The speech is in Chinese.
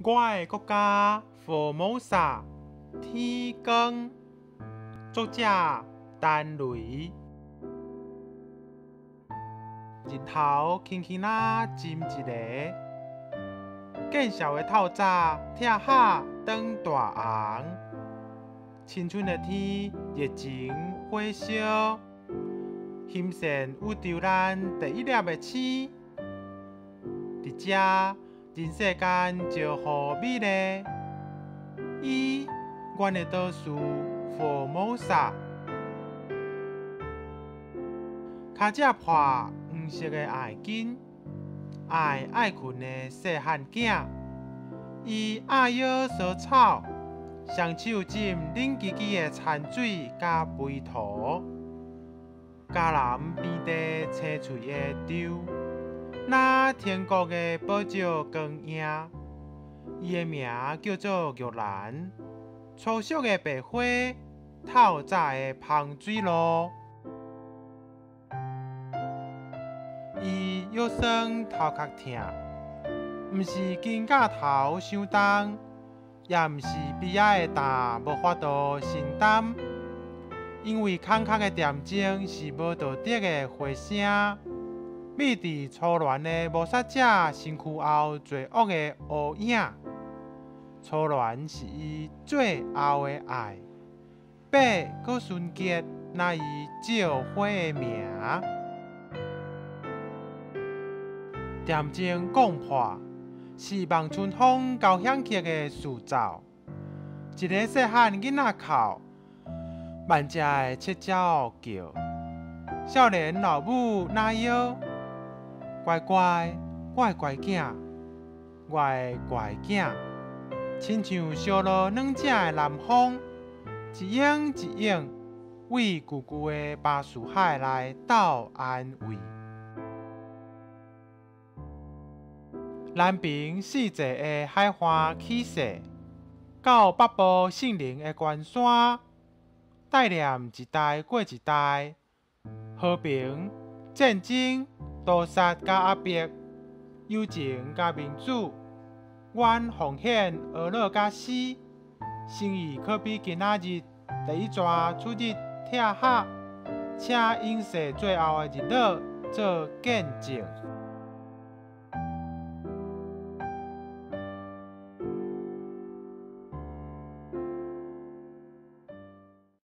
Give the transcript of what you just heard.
我ê國家Formosa 天光，作者陳雷。日頭輕輕仔浸一個，見笑的透早拆下當大紅。青春的天熱情火燒，欣賞宇宙咱第一粒的星。佇遮人世間招呼美麗，伊阮的島嶼Formosa，腳只破黃色的愛巾，愛困的細漢囝，伊愛搖小草，雙手浸冷吱吱的泉水甲肥土，家南邊地青翠的稻。那天國的寶石光影，伊的名叫做玉蘭。粗俗的白花，透早的芳水路。伊腰酸頭殼痛，毋是肩胛頭傷重，也毋是鼻仔的痰無法度承擔，因為空殼的恬靜是無道德的回聲。秘佇粗亂的謀殺者身軀後罪惡的烏影，粗亂是伊最後的愛，白閣純潔，那伊照花的名。恬靜講破，是望春風交響曲的序奏。一個細漢囡仔哭，萬隻的七鳥叫，少年老母哪搖。乖乖，我的乖囝，我的乖囝，親像燒落軟井的南風，一湧一湧，為舊舊的巴士海內鬥安慰。南邊四座的海岸起勢，到北部聖靈的關山，帶念一代過一代，和平、戰爭。屠殺甲壓迫，友情甲民主，阮奉獻學樂甲死，心意可比今仔日第一逝出日拆下，請永世最後的日落做見證。